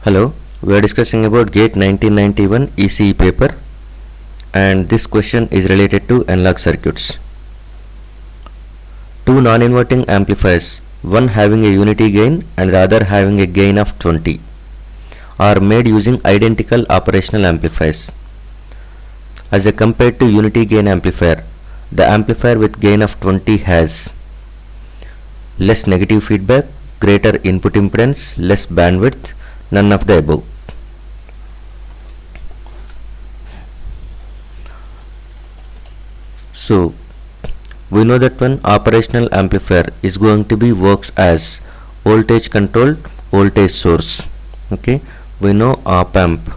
Hello, we are discussing about GATE 1991 ECE paper, and this question is related to analog circuits. Two non-inverting amplifiers, one having a unity gain and the other having a gain of 20, are made using identical operational amplifiers. As compared to unity gain amplifier, the amplifier with gain of 20 has less negative feedback, greater input impedance, less bandwidth, none of the above. So we know that one operational amplifier is going to be works as voltage controlled voltage source. Okay, we know op amp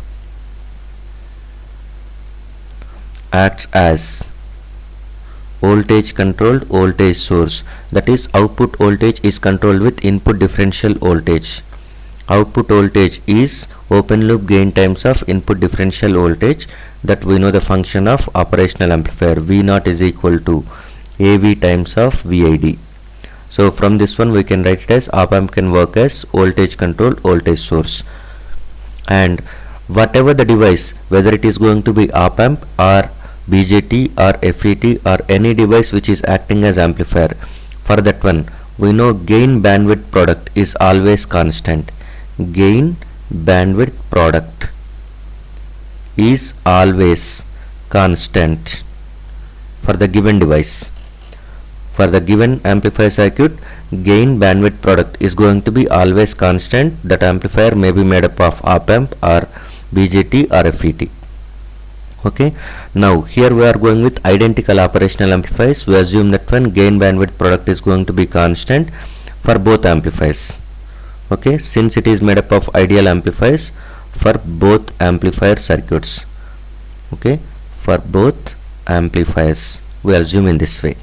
acts as voltage controlled voltage source, that is output voltage is controlled with input differential voltage. Output voltage is open loop gain times of input differential voltage, that we know the function of operational amplifier V0 is equal to AV times of VID. So from this one we can write it as op amp can work as voltage controlled voltage source, and whatever the device, whether it is going to be op amp or BJT or FET or any device which is acting as amplifier, for that one we know gain bandwidth product is always constant. Gain bandwidth product is always constant for the given device. For the given amplifier circuit, gain bandwidth product is going to be always constant. That amplifier may be made up of op amp or BJT or FET. Okay, now here we are going with identical operational amplifiers. We assume that one gain bandwidth product is going to be constant for both amplifiers. Okay, since it is made up of ideal amplifiers for both amplifier circuits. Okay, for both amplifiers we assume in this way.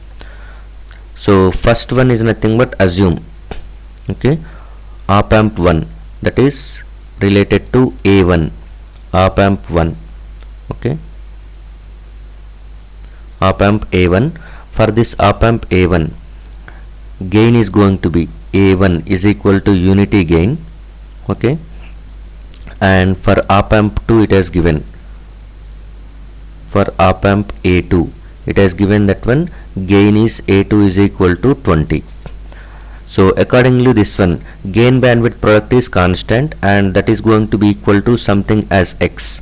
So first one is nothing but assume. Okay, op amp 1, that is related to A1, op amp 1. Okay, op amp A1. For this op amp A1, gain is going to be A1 is equal to unity gain. Okay, and for op amp 2 it has given, for op amp A2 it has given that one gain is A2 is equal to 20. So accordingly this one gain bandwidth product is constant and that is going to be equal to something as X.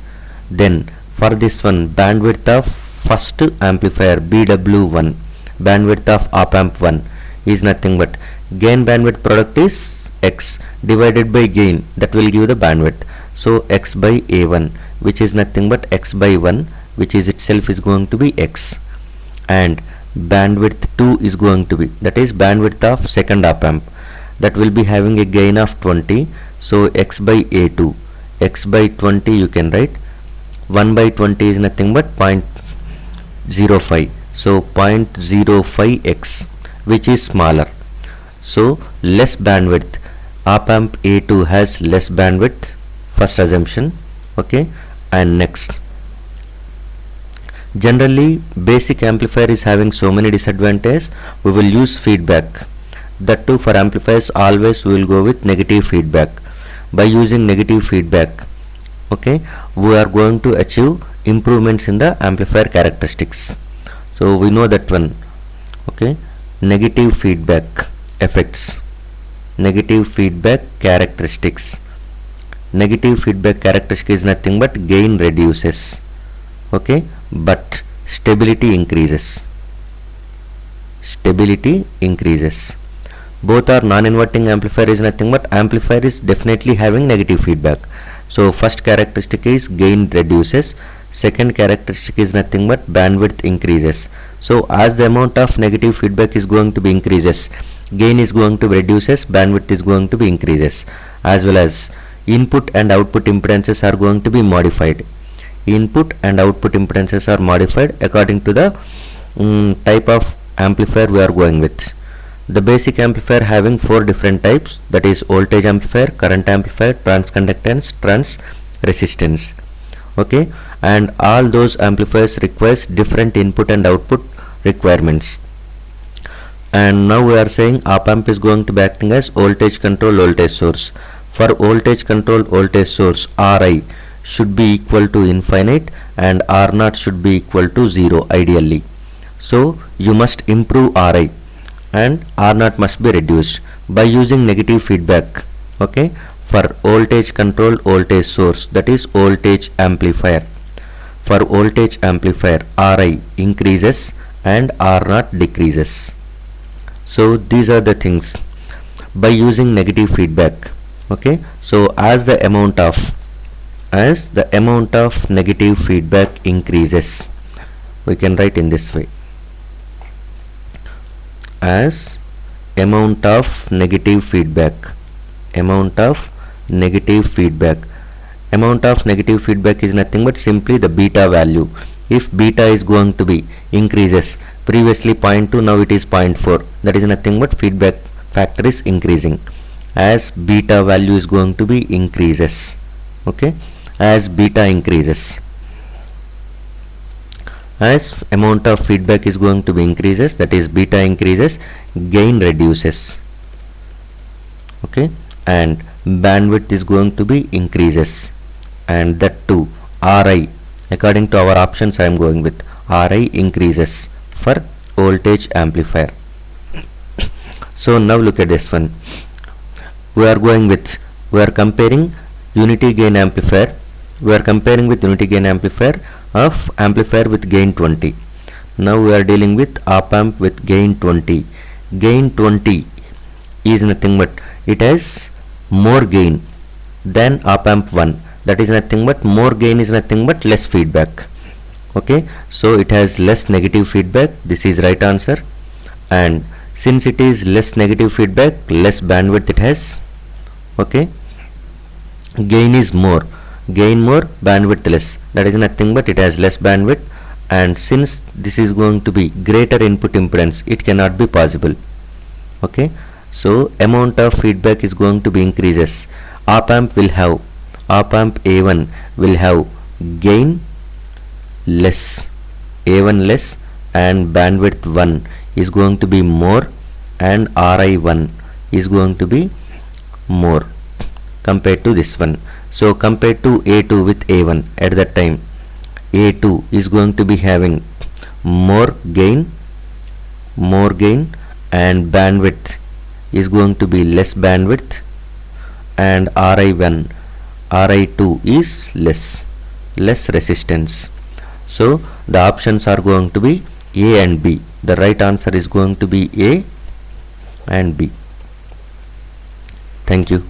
Then for this one bandwidth of first amplifier BW1, bandwidth of op amp 1 is nothing but gain bandwidth product is X divided by gain, that will give the bandwidth. So X by A1, which is nothing but X by 1, which is itself is going to be X, and bandwidth 2 is going to be, that is bandwidth of second op amp, that will be having a gain of 20. So X by A2, X by 20 you can write, 1 by 20 is nothing but 0.05, so 0.05X, which is smaller. So less bandwidth, op amp A2 has less bandwidth, first assumption. Okay, and next, generally basic amplifier is having so many disadvantages, we will use feedback. That too for amplifiers always we will go with negative feedback. By using negative feedback, okay, we are going to achieve improvements in the amplifier characteristics. So we know that one. Okay, negative feedback effects, negative feedback characteristics. Negative feedback characteristic is nothing but gain reduces, okay, but stability increases. Stability increases. Both are non-inverting amplifier is nothing but amplifier is definitely having negative feedback. So first characteristic is gain reduces, second characteristic is nothing but bandwidth increases. So as the amount of negative feedback is going to be increases, gain is going to be reduces, bandwidth is going to be increases, as well as input and output impedances are going to be modified. Input and output impedances are modified according to the type of amplifier we are going with. The basic amplifier having 4 different types, that is voltage amplifier, current amplifier, transconductance, trans resistance. Okay, and all those amplifiers requires different input and output requirements. And now we are saying op amp is going to be acting as voltage control voltage source. For voltage controlled voltage source, Ri should be equal to infinite and R0 should be equal to 0 ideally. So you must improve Ri and R0 must be reduced by using negative feedback. Okay, for voltage controlled voltage source, that is voltage amplifier. For voltage amplifier, Ri increases and R0 decreases. So these are the things by using negative feedback. Okay, so as the amount of negative feedback increases, we can write in this way: as amount of negative feedback amount of negative feedback is nothing but simply the beta value. If beta is going to be increases, previously 0.2, now it is 0.4, that is nothing but feedback factor is increasing. As beta value is going to be increases, okay, as beta increases, as amount of feedback is going to be increases, that is beta increases, gain reduces, okay, and bandwidth is going to be increases, and that too Ri, according to our options I am going with Ri increases for voltage amplifier. So now look at this one. We are comparing unity gain amplifier. We are comparing with unity gain amplifier of amplifier with gain 20. Now we are dealing with op amp with gain 20. Gain 20 is nothing but it has more gain than op amp 1. That is nothing but more gain is nothing but less feedback. Okay, so it has less negative feedback. This is right answer. And since it is less negative feedback, less bandwidth it has. Okay, gain is more, bandwidth less, that is nothing but it has less bandwidth. And since this is going to be greater input impedance, it cannot be possible. Okay, so amount of feedback is going to be increases. Op amp A1 will have gain less, A1 less, and bandwidth 1 is going to be more, and Ri1 is going to be more compared to this one. So compared to A2 with A1, at that time A2 is going to be having more gain, and bandwidth is going to be less bandwidth, and Ri2 is less resistance. So the options are going to be A and B. The right answer is going to be A and B. Thank you.